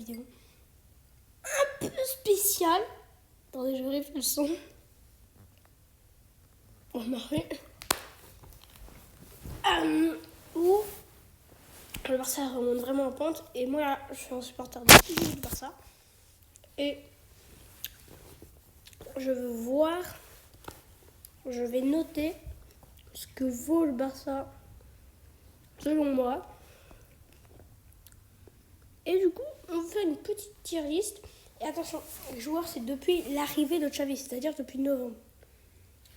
vidéo un peu spéciale. Attendez, je vérifie le son. On m'arrête. Où le Barça remonte vraiment en pente. Et moi, là, je suis un supporter du Barça. Et je vais noter ce que vaut le Barça selon moi. Et du coup, on fait une petite tier list. Et attention, les joueurs, c'est depuis l'arrivée de Xavi, c'est-à-dire depuis novembre.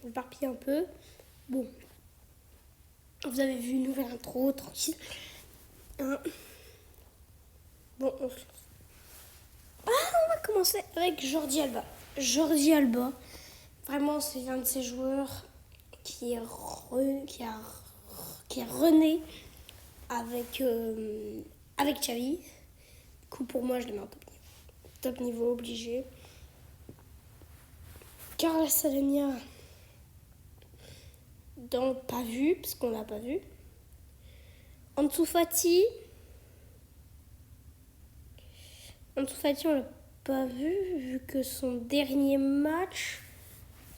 On éparpille un peu. Bon, vous avez vu une nouvelle intro, tranquille. Bon, on va commencer avec Jordi Alba. Jordi Alba, vraiment, c'est un de ces joueurs qui est rené avec Xavi. Du coup, pour moi, je le mets en top niveau obligé. Carlos Salenia, dans pas vu, parce qu'on l'a pas vu. Ansu Fati, on l'a pas vu que son dernier match,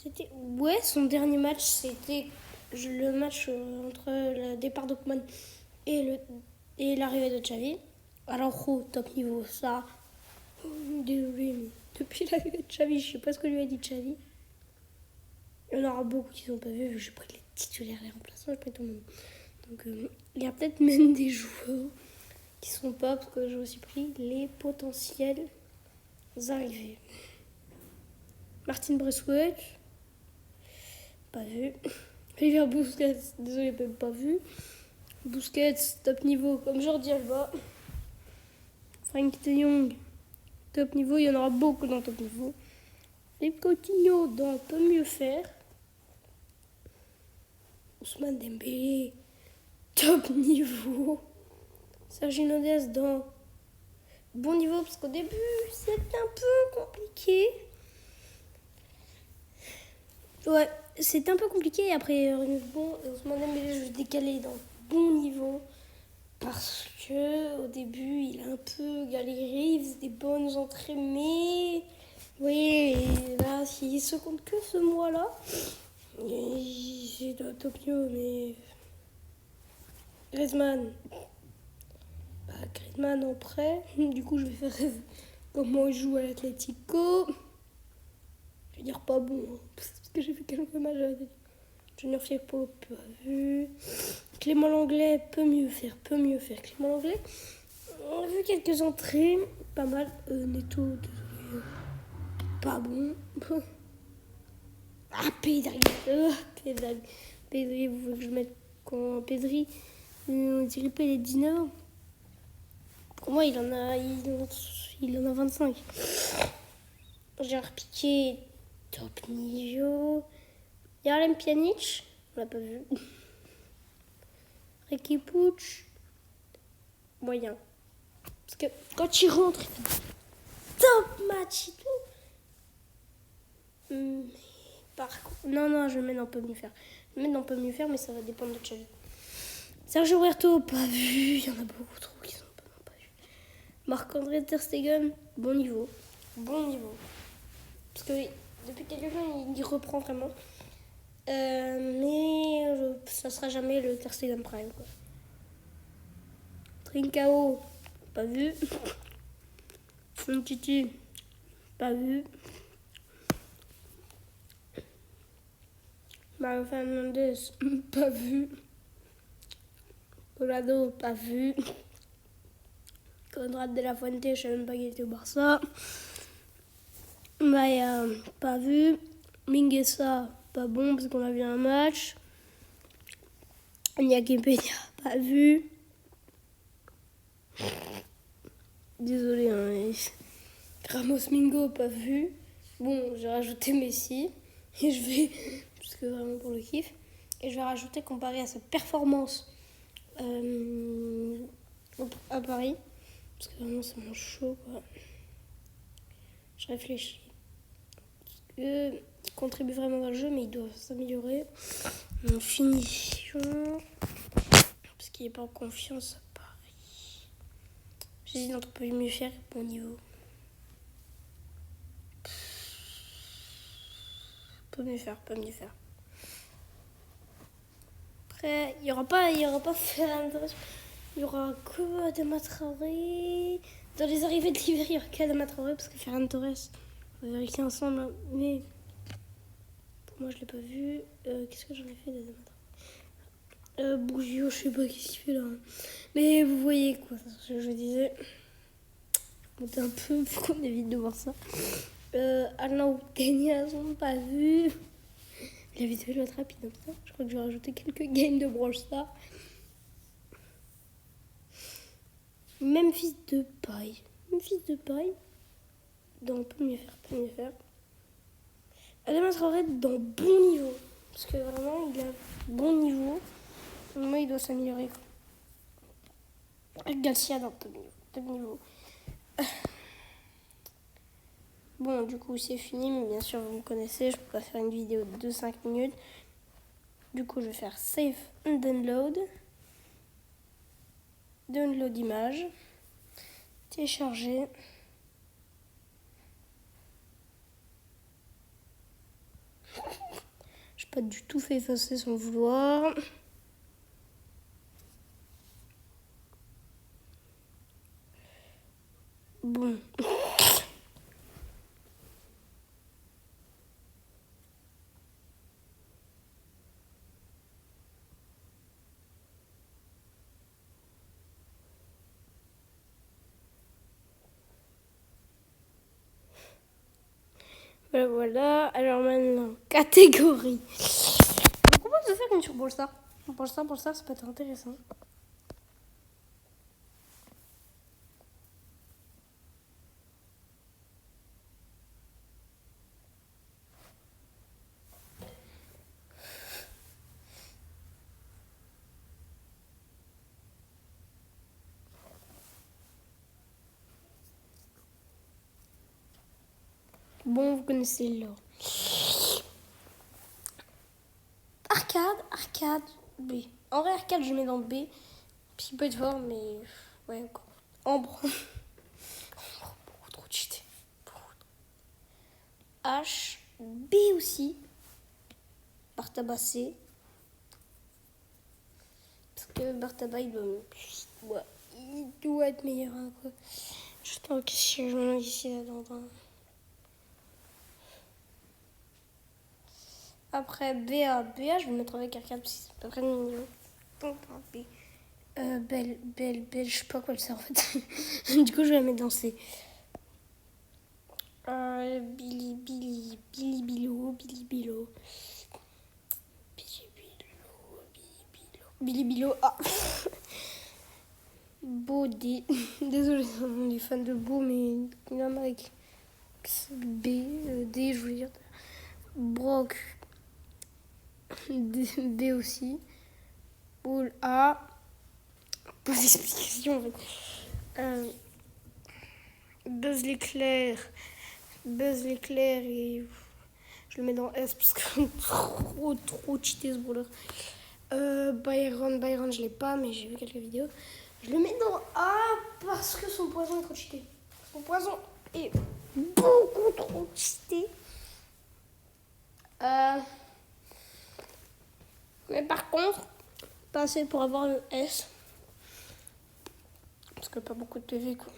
c'était le match entre le départ d'Oakman et l'arrivée de Xavi. Alors, top niveau, ça. Désolé, mais depuis l'arrivée de Xavi, je sais pas ce que lui a dit Xavi. Il y en aura beaucoup qui sont pas vus, vu que j'ai pris les titulaires, les remplaçants, j'ai pris tout le monde. Donc, il y a peut-être même des joueurs qui sont pas, parce que j'ai aussi pris les potentiels arrivés. Martin Braithwaite, pas vu. River Busquets, désolé, même pas vu. Busquets, top niveau, comme Jordi Alba. Frank de Jong, top niveau, il y en aura beaucoup dans top niveau. Philippe Coutinho, dans peut mieux faire. Ousmane Dembélé, top niveau. Sergio Dest dans bon niveau, parce qu'au début, c'était un peu compliqué. Ouais, c'était un peu compliqué. Après, Ousmane Dembélé, je vais décaler dans bon niveau. Parce que au début, il a un peu galéré, il faisait des bonnes entrées, mais vous voyez, là, s'il se compte que ce mois-là, c'est de top niveau, mais Griezmann en prêt. Du coup, je vais faire comment il joue à l'Atlético. Je vais dire pas bon, hein, parce que j'ai fait quelques matchs à l'Atlético. Junior Firpo, pas vu. Clément Lenglet, peut mieux faire. Clément Lenglet, on a vu quelques entrées, pas mal. Neto, désolé, pas bon. Ah, Pedri. Pedri, vous voulez que je mette quand Pedri, on dirait pas les 19. Pour moi, il en a 25. J'ai repiqué top niveau. Yarlem Pjanic, on l'a pas vu. Ricky Puig, moyen. Parce que quand il rentre, il fait top match et tout. Par contre, non, je le mets dans peut mieux faire. Je le mets dans peut mieux faire, mais ça va dépendre de Xavi. Sergio Roberto, pas vu. Il y en a beaucoup trop qui sont pas vus. Marc-André Ter Stegen, bon niveau. Parce que depuis quelques temps, il reprend vraiment. Mais ça sera jamais le Ter Stegen Prime, quoi. Trincao, pas vu. Titi, pas vu. Mario Fernandez, pas vu. Colado, pas vu. Conrad de la Fuente, je savais même pas qu'il était au Barça. Maya, pas vu. Mingueza, pas bon parce qu'on a vu un match. Iñaki Peña, pas vu. Désolé, hein, Ramos Mingo, pas vu. Bon, j'ai rajouté Messi. Et je vais, parce que vraiment pour le kiff, et je vais rajouter comparé à sa performance à Paris. Parce que vraiment, c'est mon chaud, quoi. Je réfléchis. Il contribue vraiment dans le jeu, mais il doit s'améliorer. En finition, parce qu'il n'est pas en confiance à Paris. J'hésite entre peut mieux faire et bon niveau. Peut mieux faire. Après, il n'y aura pas Ferran Torres. Il y aura que Adama Traoré. Dans les arrivées de l'hiver, il n'y aura qu'Adama Traoré parce que Ferran Torres, on va vérifier ensemble. Hein. Mais pour moi, je ne l'ai pas vu. Qu'est-ce que j'en ai fait d'Adama Traoré Bougio, je sais pas qu'est-ce qu'il fait là. Mais vous voyez quoi, je disais. Monter un peu pour qu'on évite de voir ça. Alain Oudénias, on n'a pas vu. La vidéo doit être rapide. Hein, je crois que je vais rajouter quelques games de Brawl Stars. Memphis Depay. Dans peut mieux faire. Adama Traoré dans bon niveau. Parce que vraiment, il a bon niveau. Moi, il doit s'améliorer. Garcia dans top niveau. Bon, du coup, c'est fini. Mais bien sûr, vous me connaissez. Je peux pas faire une vidéo de 5 minutes. Du coup, je vais faire Save and Download. Download image. Télécharger. J'ai pas du tout fait effacer sans le vouloir. Bon. Voilà. Alors maintenant, catégorie. Je vous propose de faire une sur Brawl Stars. Brawl Stars, ça peut être intéressant. Bon, vous connaissez l'or. Arcade, B. En vrai, arcade, je mets dans B. Puis il peut être fort, mais ouais, quoi. Ambre. Beaucoup trop cheaté. H, B aussi. Bartaba C. Parce que Bartaba, il doit être meilleur. Hein, quoi. Je pense que si je me mets ici, là, Après BA, je vais le mettre avec arcade parce que c'est pas très mignon. Belle, je sais pas quoi le faire en fait. Du coup, je vais la mettre dans C. Billy Bilo. Ah. Beau D. Désolé, les fans de Beau, mais il y en a avec B, D, je veux dire. Brock. B aussi. Boule A. Pas d'explication en fait. Buzz l'éclair et je le mets dans S parce que trop cheaté ce brawler. Byron, je l'ai pas mais j'ai vu quelques vidéos. Je le mets dans A parce que son poison est trop cheaté. Son poison est beaucoup trop cheaté. Mais par contre, pas assez pour avoir le S. Parce que pas beaucoup de PV quoi.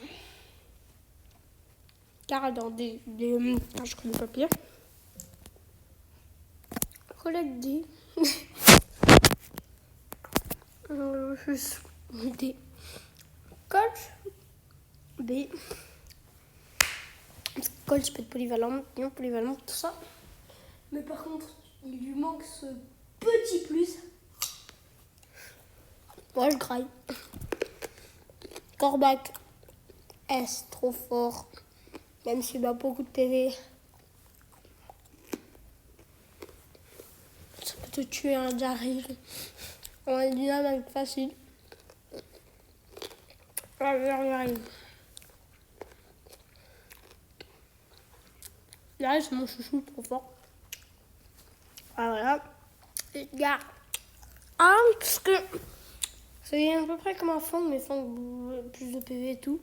Car dans des je connais pas pire. Colette D. D. Coach B. Coach peut être polyvalent, non polyvalent, tout ça. Mais par contre, il lui manque ce petit plus. Moi, je graille. Corbac S, trop fort. Même s'il a beaucoup de PV. Ça peut te tuer un Daryl. On a du avec facile. Allez, arrive. Là, c'est mon chouchou trop fort. Ah, voilà. Edgar. Ah, parce que c'est à peu près comme un Fang, mais Fang plus de PV et tout.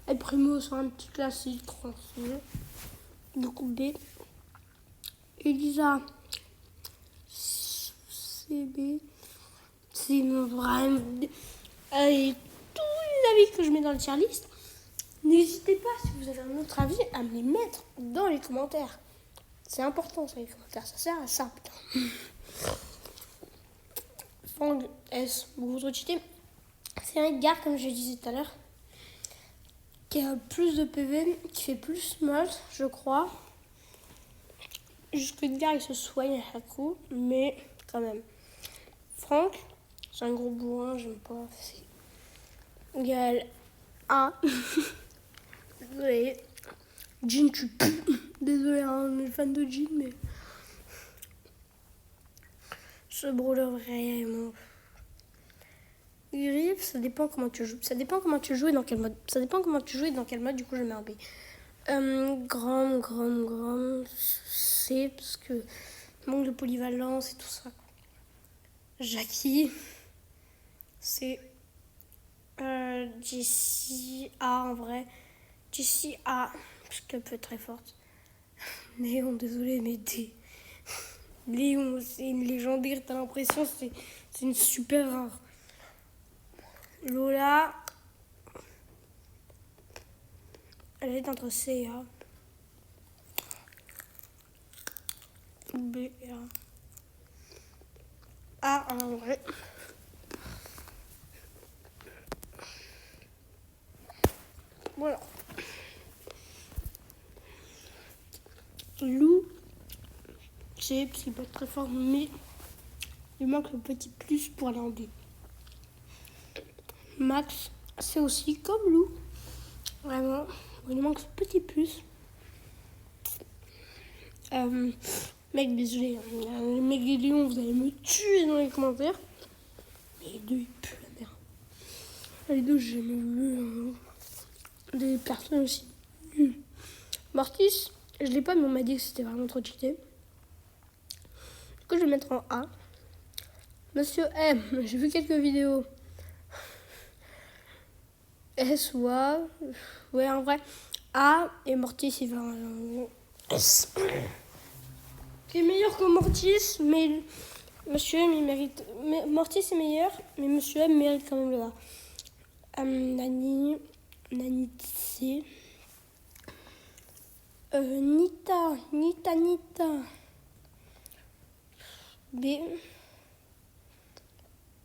El Primo, c'est un petit classique français. Du coup, B. Elisa, c'est B. C'est vraiment. Et tous les avis que je mets dans le tier list, n'hésitez pas, si vous avez un autre avis, à me les mettre dans les commentaires. C'est important, ça, les commentaires. Ça sert à ça, putain. Franck S. Gros cheaté. C'est un gars, comme je disais tout à l'heure, qui a plus de PV, qui fait plus mal, je crois. Jusque Edgar, il se soigne à chaque coup, mais quand même. Franck, c'est un gros bourrin, j'aime pas. C'est égal A. Désolé. Jean, tu pues. Désolé, hein, on est fan de Jean, mais. Ce brawler vraiment. Griff, ça dépend comment tu joues. Ça dépend comment tu joues et dans quel mode. Ça dépend comment tu joues et dans quel mode, du coup, je mets un B. Grand, C, parce que manque de polyvalence et tout ça. Jackie, c'est Jessie A en vrai. Jessie A, parce qu'elle peut être très forte. Léon, désolé, mais Léon, c'est une légendaire, t'as l'impression, c'est une super rare. Lola, elle est entre C et A. B et A. A en vrai. Voilà. Lou, c'est parce qu'il peut être très fort, mais il manque le petit plus pour aller en B. Max, c'est aussi comme Lou. Vraiment, il manque ce petit plus. Mec, désolé, hein, les mecs des lions, vous allez me tuer dans les commentaires. Mais les deux, ils puent la merde. Les deux, j'ai jamais vu des personnes aussi. Mortis, je l'ai pas, mais on m'a dit que c'était vraiment trop cheaté. Du coup, je vais mettre en A. Monsieur M, j'ai vu quelques vidéos. S ou A. Ouais, en vrai, A et Mortis, il va en S. Qui est meilleur que Mortis, mais Monsieur M, il mérite. Mortis est meilleur, mais Monsieur M mérite quand même le A. Nani C. Nita. B.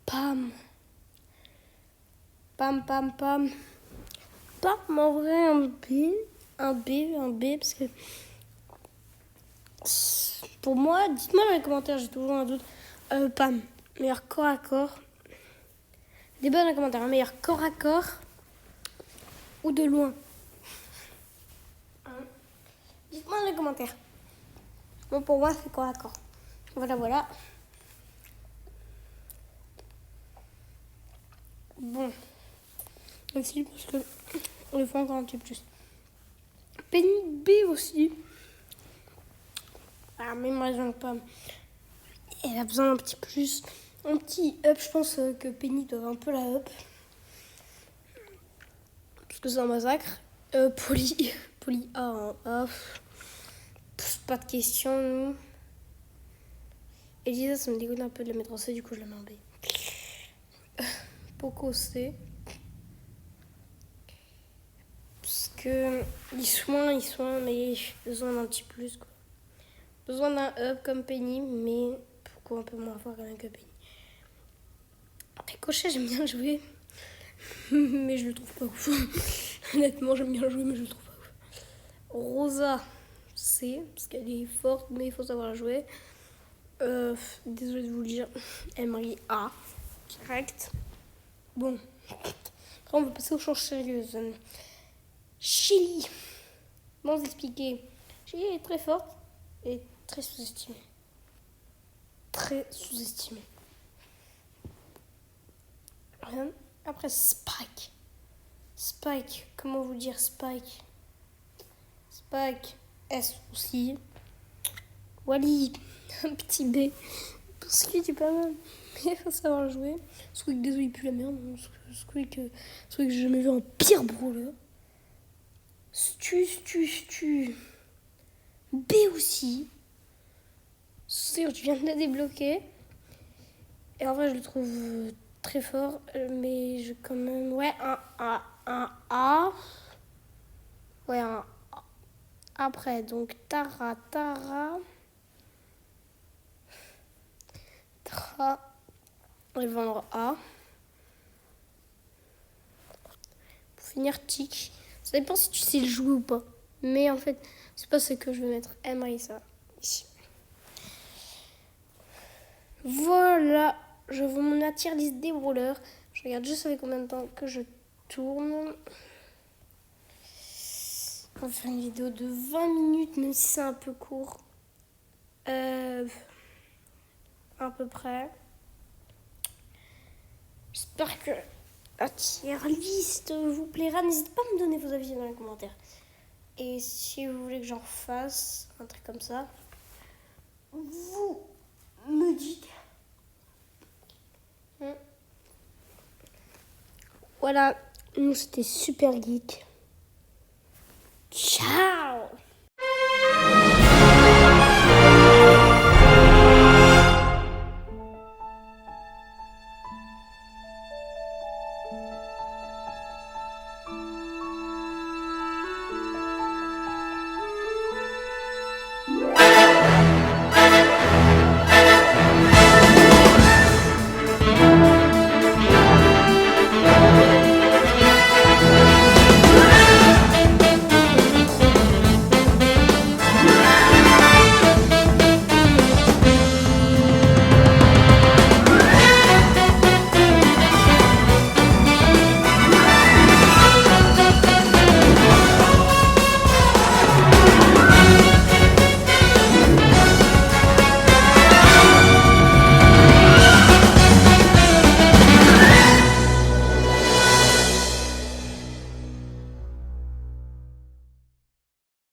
Pam, en vrai, un B, parce que pour moi, dites-moi dans les commentaires, j'ai toujours un doute. Pam, meilleur corps à corps. Débat dans les commentaires, meilleur corps à corps ou de loin. Dites-moi dans les commentaires. Bon, pour moi, c'est corps à corps. Voilà. Bon. Aussi, parce que on le fait encore un petit peu plus. Penny B aussi. Ah, même raison que Pam. Elle a besoin d'un petit plus. Un petit up, je pense que Penny doit un peu la up. Parce que c'est un massacre. Poly A, hein. Pas de question. Elisa, ça me dégoûte un peu de la mettre en C, du coup je la mets en B. Poco C. Parce que il soigne, mais j'ai besoin d'un petit plus, quoi. Besoin d'un up comme Penny, mais pourquoi un peu moins fort quand même que Penny. Ricochet, j'aime bien jouer, mais je le trouve pas ouf. Honnêtement, j'aime bien jouer, mais je le trouve pas ouf. Rosa, C, parce qu'elle est forte, mais il faut savoir la jouer. Désolée de vous le dire. Emery A, direct. Bon, après on va passer aux choses sérieuses. Chili, bon, vous expliquer. Chili est très forte et très sous-estimée. Après Spike, comment vous dire Spike, S aussi. Wally, un petit B, Squeak est pas mal. Mais il faut savoir le jouer. Squeak, désolé, il pue la merde. Squeak, j'ai jamais vu un pire brawler. Stu. B aussi. Sûr, tu viens de la débloquer. Et en vrai, je le trouve très fort. Mais je quand même... Ouais, un A. Ouais, un A. Après, donc Tara. On va vendre A. Pour finir, Tic. Ça dépend si tu sais le jouer ou pas. Mais en fait, c'est pas ce que je vais mettre. Emrisa. Ici. Voilà. Je vous mon attire liste des brawlers. Je regarde juste avec combien de temps que je tourne. On va faire une vidéo de 20 minutes, même si c'est un peu court. À peu près. J'espère que la tier liste vous plaira. N'hésitez pas à me donner vos avis dans les commentaires. Et si vous voulez que j'en fasse un truc comme ça, vous me dites. Voilà, nous c'était Super Geek. Ciao!